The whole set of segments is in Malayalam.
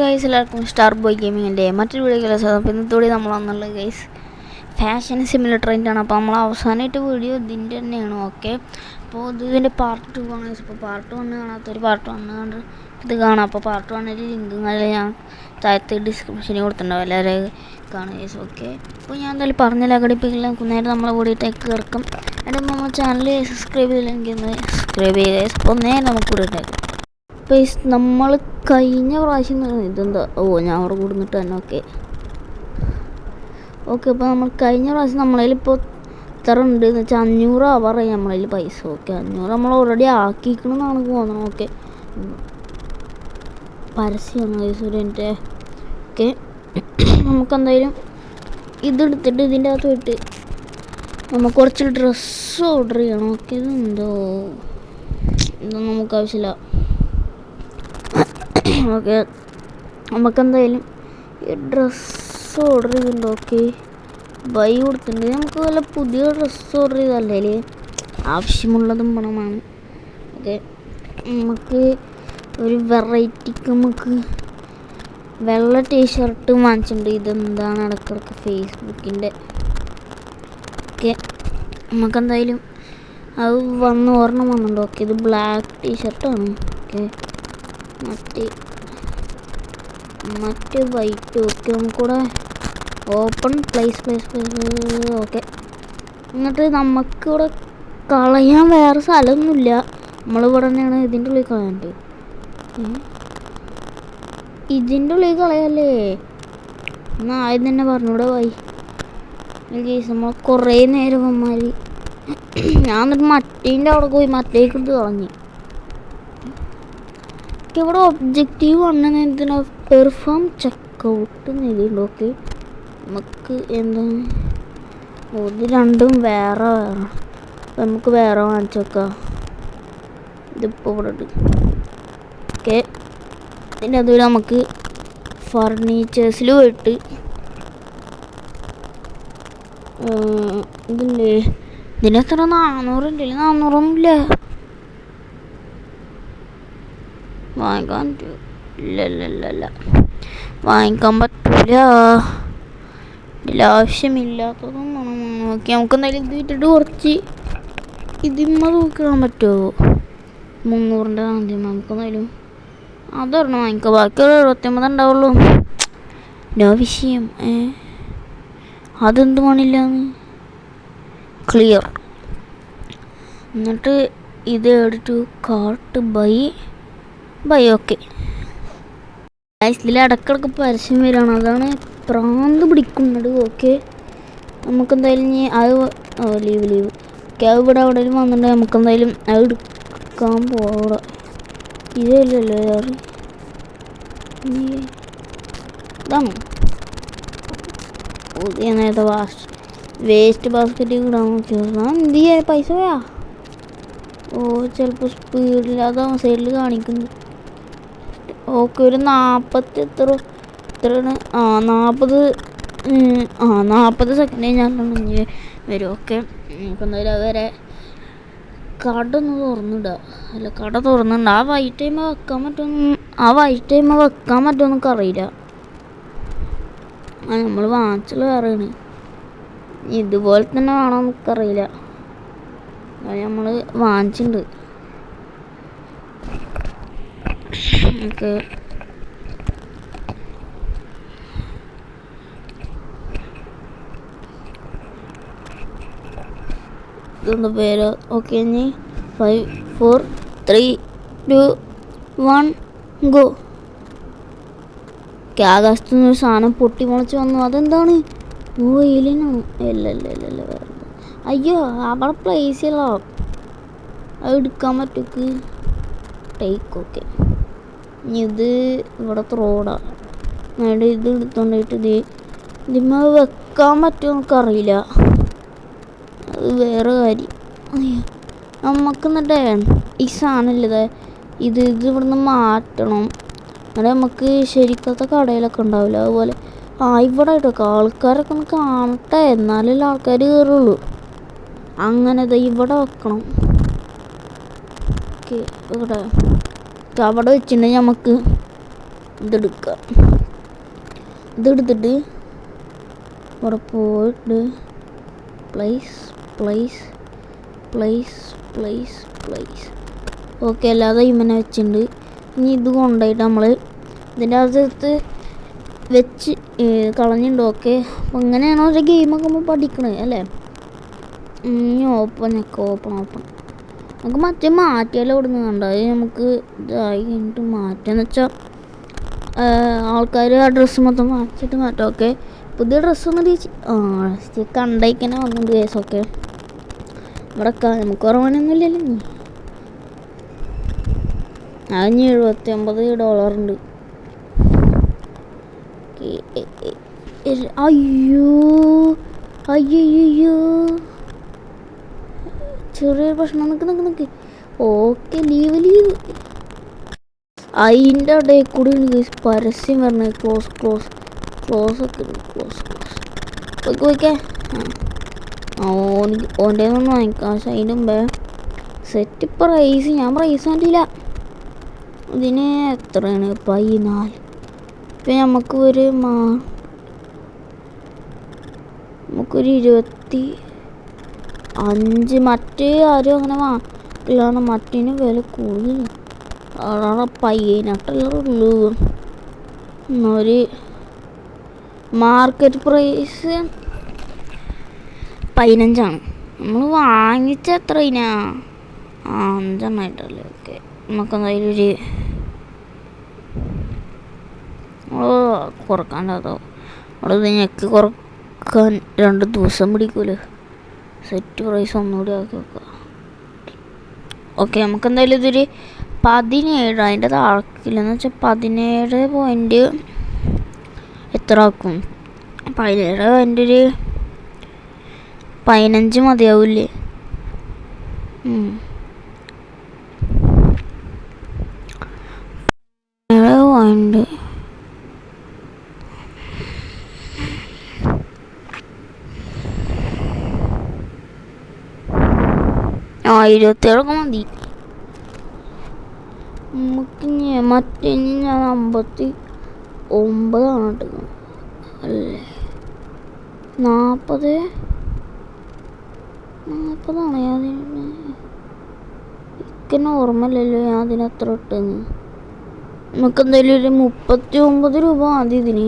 ഗൈസ് എല്ലാവർക്കും സ്റ്റാർ ബോയ് ഗെയിമിങ്ങിൻ്റെ മറ്റൊരു വീഡിയോ അപ്പോൾ ഇന്നത്തോടെ നമ്മൾ വന്നുള്ളത് ഗൈസ് ഫാഷൻ സിമിലർ ട്രെൻഡാണ്. അപ്പോൾ നമ്മൾ അവസാനമായിട്ട് വീഡിയോ ഇതിൻ്റെ തന്നെയാണ്. ഓക്കെ, അപ്പോൾ ഇതിൻ്റെ പാർട്ട് 2 ആണ്. ഇപ്പോൾ പാർട്ട് 1 കാണാത്തൊരു പാർട്ട് 1 കണ്ട് ഇത് കാണാം. അപ്പോൾ പാർട്ട് 1 ലിങ്കും കാര്യം ഞാൻ താഴത്തെ ഡിസ്ക്രിപ്ഷനിൽ കൊടുത്തിട്ടുണ്ടാവും, എല്ലാവരും കാണും ഗൈസ്. ഓക്കെ, അപ്പോൾ ഞാൻ എന്തായാലും പറഞ്ഞില്ല ഘടിപ്പിക്കില്ല, നേരെ നമ്മളെ കൂടിയിട്ടേക്ക് കിടക്കും. എന്നിട്ട് നമ്മൾ ചാനൽ സബ്സ്ക്രൈബ് ചെയ്തില്ലെങ്കിൽ സബ്സ്ക്രൈബ് ചെയ്യുക ഗൈസ്. അപ്പോൾ നേരെ നമുക്ക് കൂടിയിട്ടേക്കും. നമ്മൾ കഴിഞ്ഞ പ്രാവശ്യം ഇതെന്താ ഞാൻ അവിടെ കൂടുന്നിട്ട് തന്നെ. ഓക്കെ അപ്പോൾ നമ്മൾ കഴിഞ്ഞ പ്രാവശ്യം നമ്മളതിലിപ്പോൾ ഇത്ര ഉണ്ട് എന്ന് വെച്ചാൽ 500 ആവാറായി നമ്മളതിൽ പൈസ. ഓക്കെ, 500 നമ്മൾ ഓൾറെഡി ആക്കിക്കണമെന്നാണ് തോന്നുന്നത്. ഓക്കെ, പരസ്യമാണ് കൈസൂര്യൻ്റെ. ഓക്കെ, നമുക്കെന്തായാലും ഇതെടുത്തിട്ട് ഇതിൻ്റെ അകത്ത് പോയിട്ട് നമുക്ക് കുറച്ച് ഡ്രസ്സ് ഓർഡർ ചെയ്യണം. ഓക്കെ, ഇതൊന്നും നമുക്ക് ആവശ്യമില്ല. ഓക്കെ, നമുക്കെന്തായാലും ഈ ഡ്രസ്സ് ഓർഡർ ചെയ്തിട്ടുണ്ട്. ഓക്കെ, ബൈ കൊടുത്തിട്ടുണ്ട്. നമുക്ക് വല്ല പുതിയ ഡ്രസ്സ് ഓർഡർ ചെയ്തല്ലേ ആവശ്യമുള്ളതും പണമാണ്. ഓക്കെ, നമുക്ക് ഒരു വെറൈറ്റിക്ക് നമുക്ക് വെള്ള ടീഷർട്ട് വാങ്ങിച്ചിട്ടുണ്ട്. ഇതെന്താണ് ഇടയ്ക്കിടയ്ക്ക് ഫേസ്ബുക്കിൻ്റെ. ഓക്കെ, നമുക്കെന്തായാലും അത് ഒരെണ്ണം വന്നിട്ടുണ്ട്. ഓക്കെ, ഇത് ബ്ലാക്ക് ടീഷർട്ടാണ്. ഓക്കെ, മറ്റ് വൈറ്റ്. ഓക്കെ, നമുക്കിവിടെ ഓപ്പൺ പ്ലേസ്. ഓക്കെ, എന്നിട്ട് നമുക്കിവിടെ കളയാൻ വേറെ സ്ഥലമൊന്നുമില്ല. നമ്മളിവിടെ തന്നെയാണ് ഇതിൻ്റെ ഉള്ളിൽ കളയാണ്ട്. ഇതിൻ്റെ ഉള്ളിൽ കളയല്ലേ എന്നാൽ ആദ്യം തന്നെ പറഞ്ഞൂടെ വൈ കേസ്. നമ്മൾ കുറേ നേരം വന്നാൽ ഞാൻ എന്നിട്ട് മറ്റേൻ്റെ അവിടെ പോയി മറ്റേക്ക് ഇത് കളഞ്ഞു. ഇവിടെ ഒബ്ജക്റ്റീവ് വന്നതിന് പെർഫോം ചെക്കൗട്ട് എഴുതിയിട്ടുണ്ട്. ഓക്കെ, നമുക്ക് എന്താണ് ഇത് രണ്ടും വേറെ അപ്പം നമുക്ക് വേറെ വാങ്ങിച്ചു വെക്കാം. ഇതിപ്പോൾ ഇവിടെ ഉണ്ട്. ഓക്കെ, ഇതിൻ്റെ അതുപോലെ നമുക്ക് ഫർണിച്ചേഴ്സിൽ പോയിട്ട് ഇതില്ലേ ഇതിനെത്ര 400 ഉണ്ടല്ലേ? 400 ഇല്ല, വാങ്ങിക്കാൻ ഇല്ല വാങ്ങിക്കാൻ പറ്റില്ല. ഇതിൽ ആവശ്യമില്ലാത്തതൊന്നും നോക്കി നമുക്ക് എന്തായാലും ഇത് വിട്ടിട്ട് കുറച്ച് ഇതിമ്മ തൂക്കിടാൻ പറ്റുമോ? 300ൻ്റെ ആദ്യം നമുക്കെന്തായാലും അതൊരെണ്ണം വാങ്ങിക്കാം. ബാക്കി 79 ഉണ്ടാവുള്ളൂ. നോ വിഷയം. അതെന്ത് പണില്ലാന്ന് ക്ലിയർ. എന്നിട്ട് ഇത് എടുത്തു കാർട്ട് ബൈ. ഓക്കെ, ഇതിൽ ഇടക്കിടക്ക് പരസ്യം വരികയാണ്, അതാണ് പ്രാന്ത് പിടിക്കുന്നത്. ഓക്കെ, നമുക്കെന്തായാലും അത് ലീവ് ഓക്കെ, അത് ഇവിടെ എവിടെയും വന്നിട്ടുണ്ടെങ്കിൽ നമുക്കെന്തായാലും അത് എടുക്കാൻ പോവാം. ഇതല്ലല്ലോ ഇതാണ് പുതിയ നേരത്തെ വേസ്റ്റ് ബാസ്ക്കറ്റ് ഇടാൻ നോക്കിയോ. എന്ത് ചെയ്യാ പൈസ പോയാ? ചിലപ്പോൾ സ്പീഡില്ലാതാവും സൈഡിൽ കാണിക്കുന്നു. ഓക്കെ, ഒരു 40 എത്രയാണ് 40 സെക്കൻഡ് ഞാൻ വരും. ഓക്കെ, നമുക്ക് എന്തായാലും അതുവരെ കട ഒന്ന് തുറന്നിടുക. അല്ല, കട തുറന്നിട്ടുണ്ട്. ആ വൈറ്റ് ടൈം വെക്കാൻ പറ്റുമെന്നൊക്കെ അറിയില്ല. നമ്മൾ വാങ്ങിച്ചുള്ള വേറെയാണ്. ഇതുപോലെ തന്നെ വേണം നമുക്കറിയില്ല. നമ്മൾ വാങ്ങിച്ചിട്ടുണ്ട്. ഓക്കെ, ഇതൊന്ന് പേര്. ഓക്കെ, ഇനി 5 4 3 2 1 ഗോ. ആകാശത്തു നിന്നൊരു സാധനം പൊട്ടി മുളച്ച് വന്നു. അതെന്താണ്? ഏലിയനാണ്. ഇല്ല വേറെ. അയ്യോ, അവിടെ പ്ലേസ് ചെയ്യലോ. അത് എടുക്കാൻ പറ്റുക്ക് ടേക്ക്. ഓക്കെ, ഇത് ഇവിടുത്തെ റോഡാണ്. ഇത് എടുത്തോണ്ടിട്ട് ഇതിമ്മ വെക്കാൻ പറ്റുമോ നമുക്കറിയില്ല. അത് വേറെ കാര്യം. നമുക്ക് എന്നിട്ടേ ഈ സാധനമില്ലത് ഇത് ഇവിടുന്ന് മാറ്റണം. അങ്ങനെ നമുക്ക് ശരിക്കത്തെ കടയിലൊക്കെ ഉണ്ടാവില്ല അതുപോലെ. ഇവിടെ ഇട്ടൊക്കെ ആൾക്കാരൊക്കെ ഒന്ന് കാണട്ടെ, എന്നാലല്ലേ ആൾക്കാർ കയറുള്ളൂ. അങ്ങനെ ഇവിടെ വെക്കണം. ഓക്കെ, ഇവിടെ അവിടെ വെച്ചിട്ടുണ്ടെങ്കിൽ നമുക്ക് ഇതെടുക്കുക. ഇതെടുത്തിട്ട് ഇവിടെ പോയിട്ട് പ്ലേസ് ഓക്കെ. അല്ലാതെ ഇങ്ങനെ വെച്ചിട്ടുണ്ട്. ഇനി ഇത് കൊണ്ടുപോയിട്ട് നമ്മൾ ഇതിൻ്റെ അകത്ത് വെച്ച് കളഞ്ഞിട്ടുണ്ട്. ഓക്കെ, അപ്പോൾ ഇങ്ങനെയാണോ ഒരു ഗെയിമൊക്കെ നമ്മൾ പഠിക്കണത് അല്ലേ? ഓപ്പൺ നമുക്ക് മറ്റേ മാറ്റിയാലോ ഇവിടുന്ന് കണ്ട നമുക്ക് ഇതായി കഴിഞ്ഞിട്ട് മാറ്റാന്ന് വെച്ചാൽ ആൾക്കാർ ആ ഡ്രസ്സ് മൊത്തം മാറ്റാം. ഓക്കെ, പുതിയ ഡ്രസ്സൊന്നും കണ്ടേക്കനെ വന്നിട്ടുണ്ട് കേസ്. ഓക്കെ, ഇവിടെ നമുക്ക് കുറവാനൊന്നുമില്ലല്ലോ. അതിന് $79 ഉണ്ട്. അയ്യോ ചെറിയൊരു പ്രശ്നം. നിൽക്ക്. ഓക്കെ, ലീവ് അതിൻ്റെ ഇടയിൽ കൂടി പരസ്യം വരണേ. ക്ലോസ് ഒക്കെ പോയിക്കേ. ഓൻ്റെ ഒന്നും വാങ്ങിക്കാം. പക്ഷെ അതിൻ്റെ മുമ്പേ സെറ്റ് പ്രൈസ് ഞാൻ പ്രൈസ് കണ്ടില്ല. ഇതിന് എത്രയാണ്? 14. ഇപ്പം നമുക്കൊരു 25. മറ്റേ ആരും അങ്ങനെ വാങ്ങില്ലാണ്. മറ്റേന് വില കൂടുതൽ. അതാണ് 18 ഒരു മാർക്കറ്റ് പ്രൈസ് 15 നമ്മൾ വാങ്ങിച്ച എത്ര 5 ഓക്കെ, നമുക്കെന്തായാലും കുറക്കാണ്ടോ അവിടെ ഇത് ഞെക്ക് കുറക്കാൻ 2 ദിവസം പിടിക്കൂലോ. സെറ്റ് പ്രൈസ് ഒന്നുകൂടി ആക്കി വെക്കുക. ഓക്കെ, നമുക്കെന്തായാലും ഇതൊരു 17. അതിൻ്റെ താഴക്കില്ലെന്ന് വെച്ചാൽ 17 എത്ര ആക്കും? 17 അതിൻ്റെ ഒരു 15 മതിയാവില്ലേ? പോയിന്റ് 27 മതി. നമുക്ക് മറ്റേ ഞാൻ 59 അല്ലേ? 40 ഞാൻ ഓർമ്മയില്ലല്ലോ ഞാൻ അതിനെത്ര ഇട്ടെന്ന്. നമുക്കെന്തായാലും ഒരു 39 രൂപ മതി ഇതിന്.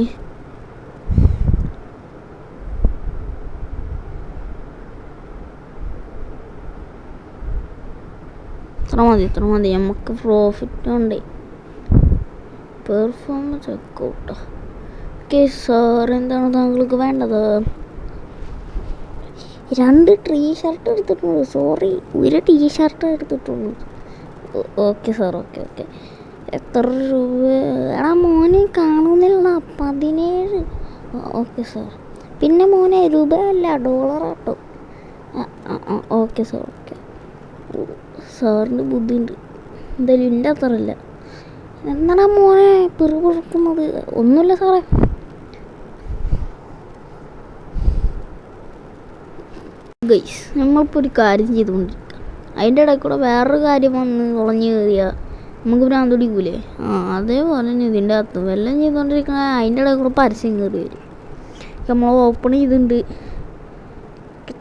ഇത്ര മതി. നമുക്ക് പ്രോഫിറ്റ് ഉണ്ട്. പെർഫോമൻസ് ചെക്കൗട്ടോ. ഓക്കെ സാർ, എന്താണ് താങ്കൾക്ക് വേണ്ടത്? 2 ടീ-ഷർട്ട് എടുത്തിട്ടുണ്ട്. സോറി, ഒരു ടീ-ഷർട്ട് എടുത്തിട്ടുള്ളൂ. Okay sir, okay. എത്ര രൂപ? മോനെ കാണുന്നില്ല. 17. Okay sir. പിന്നെ മോനെ രൂപയല്ല $കേട്ടോ. Okay sir, okay. സാറിന് ബുദ്ധിയുണ്ട്. എന്തായാലും എൻ്റെ അത്രല്ല. എന്താണ് മോനെ പിറുപിറുക്കുന്നത്? ഒന്നുമില്ല സാറേ. ഗൈസ്, നമ്മളിപ്പോൾ ഒരു കാര്യം ചെയ്തുകൊണ്ടിരിക്കുക. അതിൻ്റെ ഇടയിൽ കൂടെ വേറൊരു കാര്യം വന്ന് തുളഞ്ഞു കയറിയാൽ നമുക്ക് ഭ്രാന്ത് പിടിക്കൂലേ? അതേപോലെ തന്നെ ഇതിൻ്റെ അകത്ത് വല്ലതും ചെയ്തുകൊണ്ടിരിക്കണ അതിൻ്റെ ഇടയിൽ കൂടെ പരസ്യം കയറി വരും. നമ്മൾ ഓപ്പൺ ചെയ്തിട്ടുണ്ട്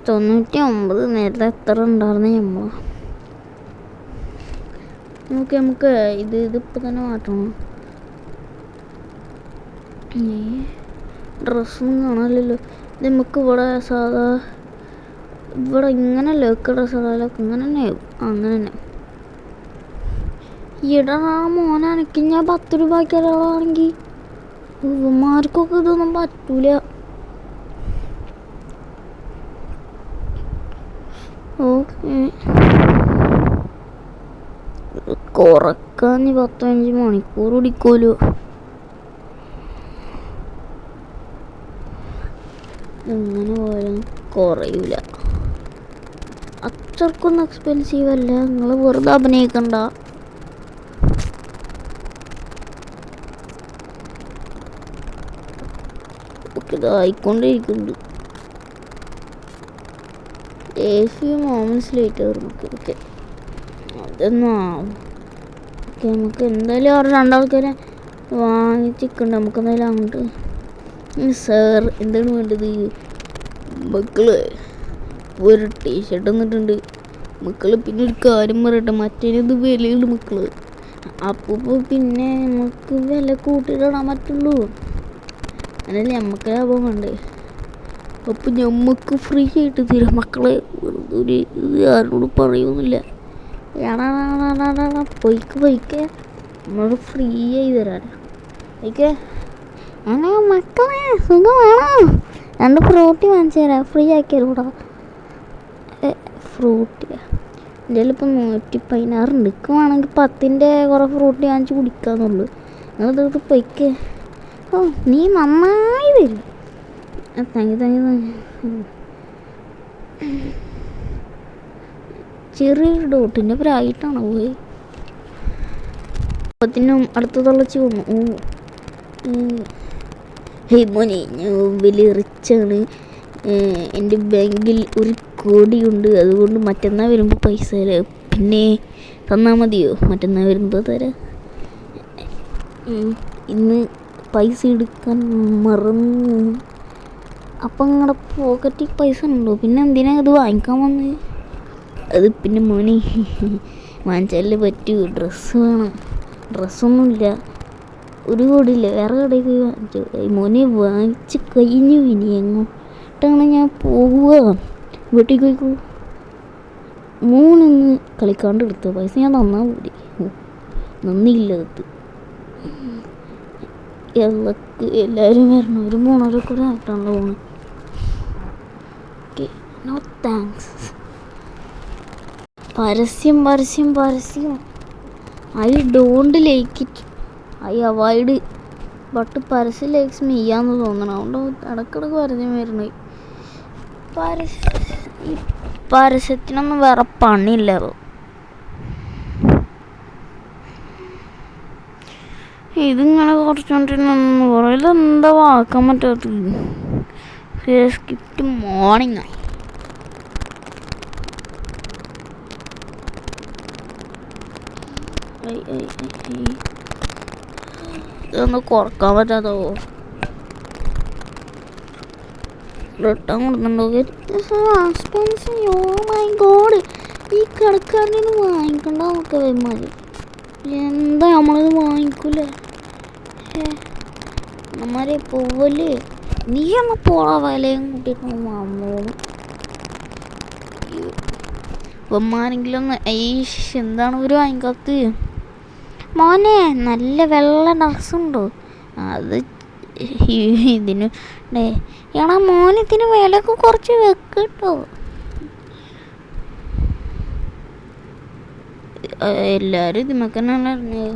99. നേരത്തെ എത്ര ഉണ്ടായിരുന്നു നമ്മൾ? നമുക്ക് ഇതിപ്പോൾ തന്നെ മാറ്റണം. ഡ്രസ്സൊന്നും കാണാനില്ലല്ലോ. ഇത് നമുക്ക് ഇവിടെ സാധാ ഇവിടെ ഇങ്ങനല്ലേ ഒക്കെ ഡ്രസ്സുകളൊക്കെ ഇങ്ങനെ തന്നെ ആവും. അങ്ങനെ തന്നെ ഇടാ മോനാണെങ്കിൽ ഞാൻ 10 രൂപയ്ക്ക് ഒരാളാണെങ്കിൽ ഇവന്മാർക്കൊക്കെ ഇതൊന്നും പറ്റൂല. ഓക്കെ, കുറക്കാൻ 15 മണിക്കൂർ പിടിക്കുമല്ലോ. എങ്ങനെ പോയാലും കുറയൂല. അത്രക്കൊന്നും എക്സ്പെൻസീവ് അല്ല. നിങ്ങൾ വെറുതെ അഭിനയിക്കണ്ട. ഓക്കെ, ഇതായിക്കൊണ്ടിരിക്കുന്നുണ്ട്. few moments later ഓക്കെ അതൊന്നും ആവും. ഓക്കെ, നമുക്ക് എന്തായാലും 2 ആൾക്കാരെ വാങ്ങിച്ചിട്ടുണ്ട്. നമുക്കെന്തായാലും അങ്ങോട്ട് സാർ എന്താണ് വേണ്ടത്? മക്കള് ഒരു ടീഷർട്ട് തന്നിട്ടുണ്ട് മക്കള്. പിന്നെ ഒരു കാര്യം പറയട്ടെ, മറ്റേത് വിലയുണ്ട് മക്കള്. അപ്പോൾ പിന്നെ നമുക്ക് വില കൂട്ടിയിടാൻ പറ്റുള്ളൂ. അതല്ലേ നമുക്ക് ലാഭം വേണ്ടേ? അപ്പം ഞമ്മക്ക് ഫ്രീ ആയിട്ട് തരാം മക്കളെ. വെറുതെ ഇത് ആരോട് പറയുന്നില്ല. പൊയ്ക്ക് നമ്മളോട് ഫ്രീ ആയി തരാൻ. ഓക്കെ മക്കളെ സുഖം വേണോ? 2 ഫ്രൂട്ടി വാങ്ങിച്ചു തരാം, ഫ്രീ ആക്കിയാലൂടാ. ഫ്രൂട്ടി എൻ്റെ ഇപ്പോൾ 116 വേണമെങ്കിൽ 10ൻ്റെ കുറേ ഫ്രൂട്ടി വാങ്ങിച്ച് കുടിക്കാന്നുള്ളൂ. നിങ്ങളിത് പൊയ്ക്ക്. ഓ നീ നന്നായി വരും. Thank you. ചെറിയൊരു ഡോട്ടിൻ്റെ പ്രായിട്ടാണ് പോയി. അപ്പത്തിനും അടുത്ത തള്ളച്ച് വന്നു. ഹേയ് മോനെ, ഞാൻ വലിയ റിച്ചാണ്. എൻ്റെ ബാങ്കിൽ 1 കോടിയുണ്ട്. അതുകൊണ്ട് മറ്റന്നാൾ വരുമ്പോൾ പൈസ തരാം. പിന്നെ തന്നാൽ മതിയോ? മറ്റന്നാൾ വരുമ്പോൾ തരാം. ഇന്ന് പൈസ എടുക്കാൻ മറന്നു. അപ്പം നിങ്ങളുടെ പോക്കറ്റിൽ പൈസ ഉണ്ടോ? പിന്നെ എന്തിനാ ഇത് വാങ്ങിക്കാൻ വന്ന്? അത് പിന്നെ മോനെ വാങ്ങിച്ചാലേ പറ്റൂ. ഡ്രസ്സ് വേണം. ഡ്രസ്സൊന്നുമില്ല. 1 കോടിയില്ല, വേറെ കടയിൽ പോയി വാങ്ങിച്ചു. മോനെ വാങ്ങിച്ച് കഴിഞ്ഞു. ഇനി എങ്ങോട്ടാണ് ഞാൻ പോവുക? വീട്ടിൽ പോയിക്കോ. മോനൊന്ന് കളിക്കാണ്ട് എടുത്തോ പൈസ. ഞാൻ തന്നാൽ കൂടി നന്ദിയില്ലത്. എല്ലാവരും വരണം. ഒരു 3 കൂടെ ആയിട്ടാണല്ലോ പോണ്. Okay, no thanks. പരസ്യം I don't like it. I avoid. But പരസ്യം ലൈക്സ് മീ ആന്ന് തോന്നണം. അതുകൊണ്ട് ഇടക്കിടക്ക് പരസ്യം വരണേ. പരസ്യത്തിനൊന്നും വേറെ പണിയില്ല. ഇതിങ്ങനെ കുറച്ചുകൊണ്ടിരുന്നു പറയില്ല. എന്താ വാക്കാൻ പറ്റാത്തത്? സ്കിപ്റ്റ് മോർണിംഗ് ആയി. ഇതൊന്ന് കുറക്കാൻ പറ്റാത്തോ? റിട്ടേൺ കൊടുക്കുന്നുണ്ടോ? മൈ ഗോഡ്, ഈ കടക്കാരനെ വാങ്ങിക്കണ്ട. നമുക്ക് മതി. എന്താ നമ്മളിത് വാങ്ങിക്കൂലേ? നമ്മരെ പോവല്ലേ? നീ ഒന്ന് പോളാ. വിലയും കൂട്ടിയിട്ട് വന്നോളൂ. ഇവന്മാരെങ്കിലും ഒന്ന് എന്താണ് ഒരു വാങ്ങിക്കാത്ത? മോനെ നല്ല വെള്ള ഡ്രസ്സുണ്ടോ? അത് ഇതിന് എടാ മോനെ, ഇതിന് വിലയൊക്കെ കുറച്ച് വെക്കട്ടോ. എല്ലാവരും ഇതിമക്കന്നെ അറിഞ്ഞത്.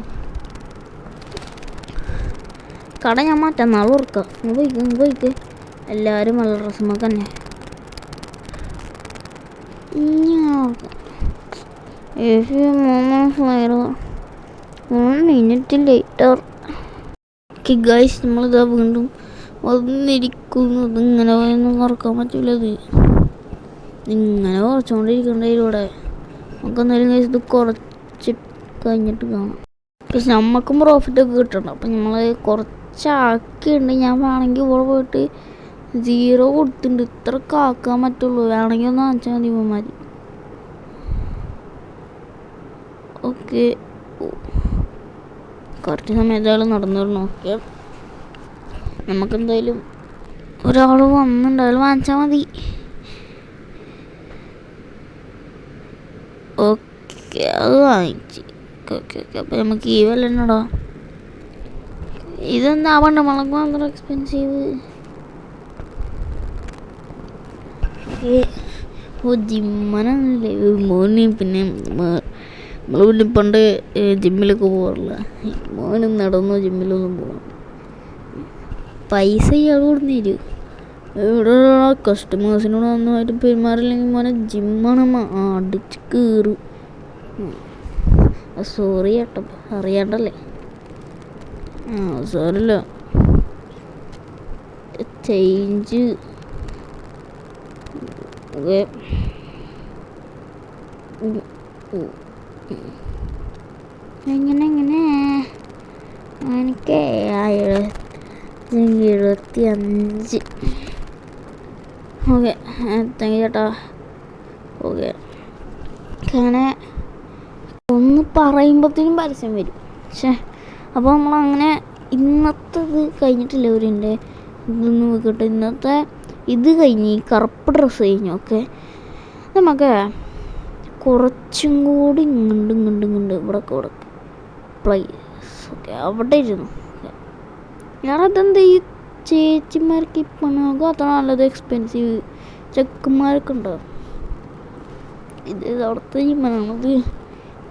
കട ഞാൻ മറ്റന്നാൾ ഓർക്കാം. പോയിക്ക്. എല്ലാവരും വെള്ള ഡ്രസ്സുമ്മ തന്നെ. 1 മിനിറ്റ് ലേറ്റർ. ഓക്കെ ഗൈസ്, നമ്മളിതാ വീണ്ടും വന്നിരിക്കുന്നത്. ഇങ്ങനെ പോയൊന്നും കുറക്കാൻ പറ്റില്ല. ഇങ്ങനെ കുറച്ചുകൊണ്ടിരിക്കേണ്ടതിലൂടെ നമുക്കെന്തായാലും ഗൈസ് ഇത് കുറച്ച് കഴിഞ്ഞിട്ട് കാണാം. പക്ഷെ നമുക്കും പ്രോഫിറ്റൊക്കെ കിട്ടണം. അപ്പം നമ്മൾ കുറച്ചാക്കിയിട്ടുണ്ട്. ഞാൻ വേണമെങ്കിൽ ഇവിടെ പോയിട്ട് 0 കൊടുത്തിട്ടുണ്ട്. ഇത്രയൊക്കെ ആക്കാൻ പറ്റുള്ളൂ. വേണമെങ്കിൽ ഒന്ന് വാങ്ങിച്ചാൽ മതി ഇവന്മാർ. ഓക്കെ, കുറച്ച് സമയത്തായാലും നടന്നു വരണം. ഓക്കെ, നമുക്കെന്തായാലും ഒരാൾ വന്നിട്ടുണ്ടായാലും വാങ്ങിച്ചാൽ മതി. ഓക്കെ, അത് വാങ്ങിച്ച്. ഓക്കെ. അപ്പം നമുക്ക് ഈ വില തന്നെടാ. ഇതെന്താ ആവണ്ട, മുളക് മാത്രം എക്സ്പെൻസീവ്. ജിമ്മനല്ലേ മോന്. പിന്നെ നമ്മൾ പിന്നെ പണ്ട് ജിമ്മിലൊക്കെ പോകാറില്ല. മോനും നടന്നു ജിമ്മിലൊന്നും പോകാം. പൈസ ഇയാൾ കൊടുന്നു തരും. ഇവിടെ കസ്റ്റമേഴ്സിനോട് നന്നായിട്ട് പെരുമാറില്ലെങ്കിൽ മോനെ ജിമ്മാണ് അടിച്ച് കയറും. സോറി ചേട്ടാ, അറിയാണ്ടല്ലേ. സാരമില്ല. ചേഞ്ച് എങ്ങനെ എനിക്ക് 75. ഓക്കെ, താങ്ക് യു ചേട്ടാ. ഓക്കെ, അങ്ങനെ ഒന്ന് പറയുമ്പോഴത്തേനും പരസ്യം വരും. പക്ഷേ അപ്പോൾ നമ്മളങ്ങനെ ഇന്നത്തെ ഇത് കഴിഞ്ഞിട്ടില്ല. ഇവരിൻ്റെ ഇതൊന്നും വെക്കട്ടെ. ഇന്നത്തെ ഇത് കഴിഞ്ഞ് ഈ കറുപ്പ് ഡ്രസ്സ് കഴിഞ്ഞു. ഓക്കെ, നമുക്ക് കുറച്ചും കൂടി ഇങ്ങോട്ട് ഇവിടെ പ്ലേസ്. ഓക്കെ, അവിടെ ഇരുന്നു. ഞാനതെന്താ ഈ ചേച്ചിമാർക്ക് ഇപ്പം നോക്കും അത്ര നല്ലത് എക്സ്പെൻസീവ് ചെക്കന്മാരൊക്കെ ഉണ്ടാവും. ഇത് അവിടുത്തെ ജിമ്മാണത്.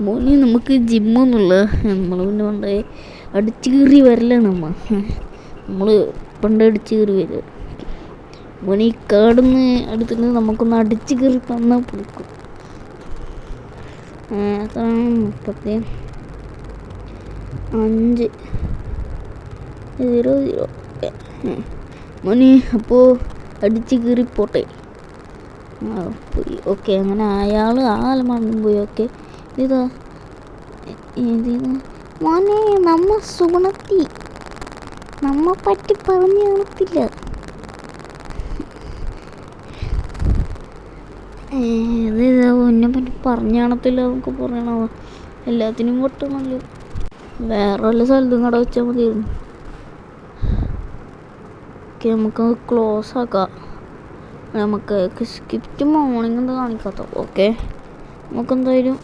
മോനി നമുക്ക് ജിമ്മൊന്നുമില്ല. നമ്മൾ പിന്നെ പണ്ട് അടിച്ചു കീറി വരലാണ് നമ്മൾ പണ്ട് അടിച്ചു കീറി വരിക. മോനി കാടുന്ന് എടുത്തിട്ട് നമുക്കൊന്ന് അടിച്ചു കീറി തന്നാൽ പിടിക്കും. അതാണ് 3500. മോനി അപ്പോൾ അടിച്ച് കീറിപ്പോട്ടെ. പോയി. ഓക്കെ, അങ്ങനെ അയാൾ ആ അലമാണ്ടും പോയി. ഓക്കെ, ഇതാ മോനെ നമ്മ സുഗുണത്തി നമ്മ പറ്റി പറഞ്ഞു കാണത്തില്ല. ഇതാ എന്നെ പറ്റി പറഞ്ഞു കാണത്തില്ല നമുക്ക് പറയണോ. എല്ലാത്തിനും പൊട്ടണല്ലോ. വേറെ വല്ല സ്ഥലത്തും കട വെച്ചാൽ മതിയായിരുന്നു. ഓക്കെ, നമുക്ക് ക്ലോസ് ആക്കാം. നമുക്ക് സ്കിപ്റ്റ് മോർണിംഗ് എന്താ കാണിക്കാത്ത. ഓക്കെ, നമുക്കെന്തായാലും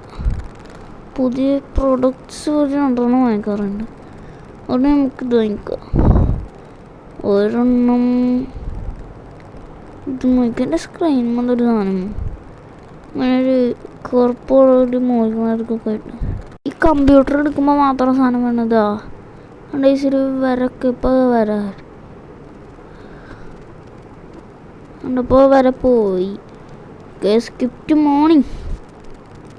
പുതിയ പ്രൊഡക്ട്സ് ഒരു 2 വാങ്ങിക്കാറുണ്ട്. അതുകൊണ്ട് നമുക്കിത് വാങ്ങിക്കാം. ഒരെണ്ണം ഇത് നോക്കി. എൻ്റെ സ്ക്രീൻ വന്നൊരു സാധനം അങ്ങനെ ഒരു കറുപ്പുള്ളൊരു മോർഗന്മാർക്കൊക്കെ ആയിട്ട് ഈ കമ്പ്യൂട്ടർ എടുക്കുമ്പോൾ മാത്രം സാധനം വേണതാ. ഒരു വരക്ക് ഇപ്പോൾ ഇപ്പോൾ വരെ പോയി. Skipped morning.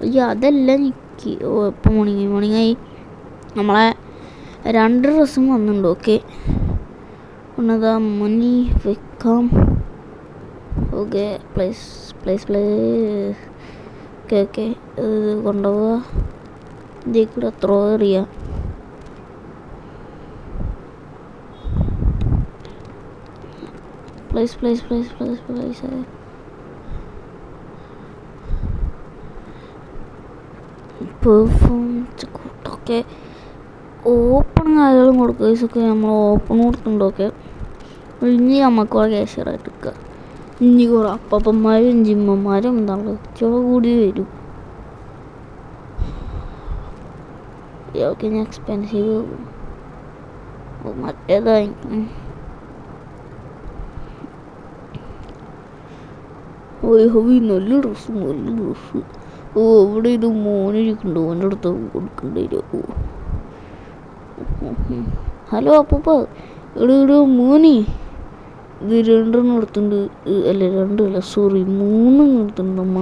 അയ്യോ, അതല്ല നിൽക്കി. ഓ, ഇപ്പോൾ മോർണിംഗായി. നമ്മളെ 2 ഡ്രസ്സും വന്നിട്ടുണ്ട്. ഓക്കെ, ഒന്നതാ മണി വെക്കാം. Okay, place. ഓക്കെ, ഇത് കൊണ്ടുപോവുക. ഇതിൽ കൂടെ ത്രോ എറിയാം. പ്ലേസ്. പെർഫോമൻസ് കൂട്ടൊക്കെ ഓപ്പൺ കാര്യങ്ങളും കൊടുക്കുക. ഒക്കെ നമ്മൾ ഓപ്പൺ കൊടുത്തിട്ടുണ്ട്. ഓക്കെ, ഇനി നമുക്ക് ക്യാഷ്യറായിട്ട് എടുക്കുക. ഇനി കുറേ അപ്പന്മാരും ജിമ്മന്മാരും എന്താണ് കൂടി വരും. ഓക്കെ, ഞാൻ എക്സ്പെൻസീവ് മറ്റേതായി. നല്ല ഡ്രസ്സ്. ഓ, അവിടെ ഇത് മോനിരിക്കുന്നുണ്ട്. ഓൻ്റെ അടുത്ത് കൊടുക്കണ്ടേ. ഹലോ അപ്പൂപ്പ, ഇവിടെ മോനി. ഇത് 2 എടുത്തുണ്ട്. അല്ല 2 അല്ല, സോറി 3 എടുത്തുണ്ട് അമ്മ.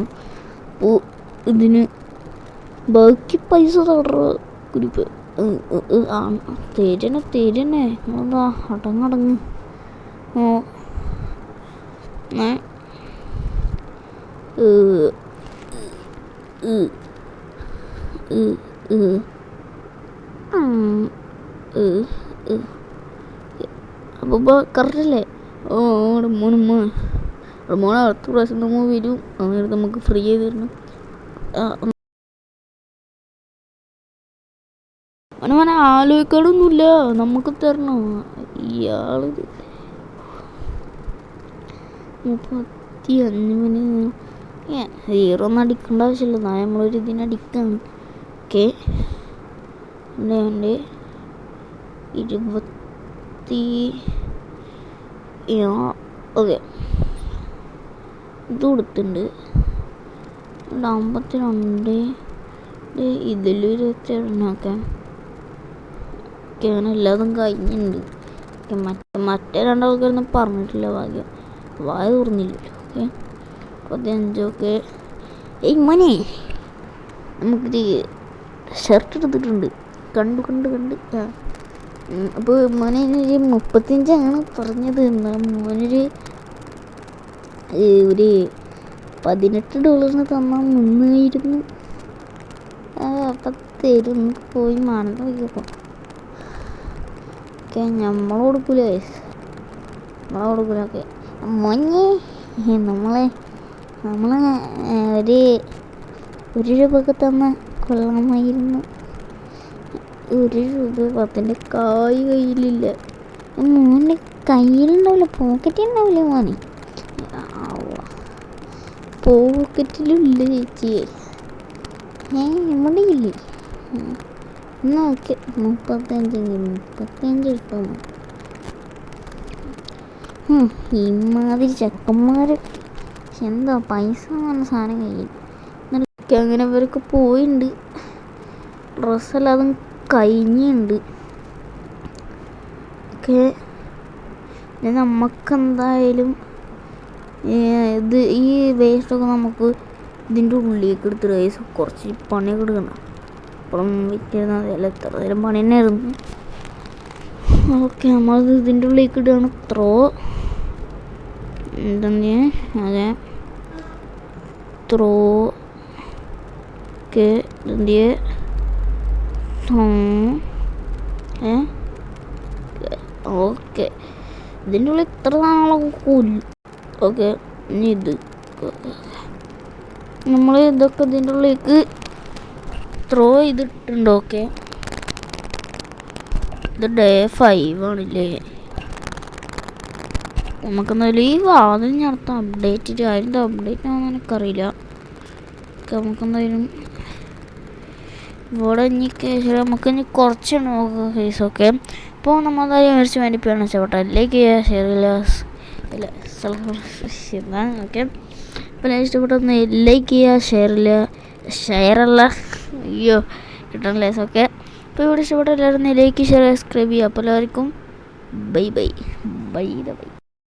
അപ്പോൾ ഇതിന് ബാക്കി പൈസ തടറ കുരിപ്പ്. തേജനെ നിങ്ങളെന്താ അടങ്ങ്. ഓ, അപ്പോൾ കറക്റ്റല്ലേ? ഓ, മോനെ അടുത്ത പ്രാവശ്യം നമ്മൾ വരും. അങ്ങനെ നമുക്ക് ഫ്രീ ചെയ്ത് തരണം. മോനെ ആലോചിക്കാനൊന്നുമില്ല, നമുക്ക് തരണോ? ഇയാൾ 35 മണി. ഹീറൊന്നും അടിക്കേണ്ട ആവശ്യമില്ല. നമ്മളൊരു ഇതിനടിക്കാണ്. ഓക്കെ, 20 ഓക്കെ, ഇത് കൊടുത്തിട്ടുണ്ട്. 52 ഇതിൽ 27. ഓക്കെ, അങ്ങനെ എല്ലാതും കഴിഞ്ഞിട്ടുണ്ട്. മറ്റേ 2 ആൾക്കാരൊന്നും പറഞ്ഞിട്ടില്ല. വായ തുറന്നില്ലല്ലോ. ഓക്കെ, 45. ഓക്കെ, മോനെ നമുക്കിത് ഷർട്ട് എടുത്തിട്ടുണ്ട്. കണ്ടു. അപ്പോൾ മോനെ 35 പറഞ്ഞത്. എന്നാൽ മോനൊരു $18 തന്നാൽ മുന്നായിരുന്നു. അപ്പം തരും. പോയി മാനന്ത വയ്ക്കപ്പം. ഓക്കെ നമ്മൾ കൊടുക്കൂല ഓക്കെ മഞ്ഞേ നമ്മളെ ഒരു രൂപയൊക്കെ തന്ന കൊള്ളാമായിരുന്നു. 1 രൂപ 10 കായ് കയ്യിലില്ല. മോൻ്റെ കയ്യിലുണ്ടാവില്ല, പോക്കറ്റിൽ ഉണ്ടാവില്ല മോനെ. പോക്കറ്റിലില്ല ചേച്ചിയെ. എവിടെയില്ലേ? എന്നാൽ ഓക്കെ 35 കിട്ടും. ഇമാതിരി ചെക്കന്മാർ എന്താ പൈസ എന്ന് പറഞ്ഞ സാധനം കയ്യിൽ. അങ്ങനെ ഇവരൊക്കെ പോയിട്ടുണ്ട്. ഡ്രസ്സെല്ലാം അതും കഴിഞ്ഞുണ്ട്. ഓക്കെ നമുക്കെന്തായാലും ഈ വേസ്റ്റൊക്കെ നമുക്ക് ഇതിൻ്റെ ഉള്ളിലേക്ക് എടുത്തിട്ട് കുറച്ച് പണിയൊക്കെ എടുക്കണം. അപ്പോഴും വിറ്റിരുന്ന അതിൽ എത്ര നേരം പണി തന്നെയായിരുന്നു. ഓക്കെ നമ്മളത് ഇതിൻ്റെ ഉള്ളിലേക്ക് ഇടുകയാണ്. അതെ ഓക്കെ ഓക്കെ ഇതിൻ്റെ ഉള്ളിൽ ഇത്ര നാളൊക്കെ കൊല്ലും. ഓക്കെ ഇനി ഇത് നമ്മൾ ഇതൊക്കെ ഇതിൻ്റെ ഉള്ളിലേക്ക് ചെയ്തിട്ടുണ്ട്. ഓക്കെ ഇത് Day 5 ആണില്ലേ. നമുക്കെന്തായാലും ഈ വാതിൽ നടത്താം അപ്ഡേറ്റ്. അതിൻ്റെ അപ്ഡേറ്റ് ആണെന്ന് എനിക്കറിയില്ല. നമുക്കെന്തായാലും ഇവിടെ നമുക്കിനി കുറച്ച് നോക്കുക കേസ്. ഓക്കെ അപ്പോൾ നമ്മളെന്തായാലും മേടിച്ച് വേണ്ടിപ്പോഴാണ് ഇഷ്ടപ്പെട്ട ലൈക്ക് ചെയ്യുക, ഷെയർ ചെയ്യുക. ഓക്കെ അപ്പോൾ ഇഷ്ടപ്പെട്ടൊന്ന് ലൈക്ക് ചെയ്യുക, ഷെയറല്ല അയ്യോ കിട്ടണല്ലേ. ഓക്കെ അപ്പോൾ ഇവിടെ ഇഷ്ടപ്പെട്ട എല്ലാവരും ലൈക്ക് ഷെയർ സബ്സ്ക്രൈബ് ചെയ്യുക. അപ്പോൾ എല്ലാവർക്കും ബൈ.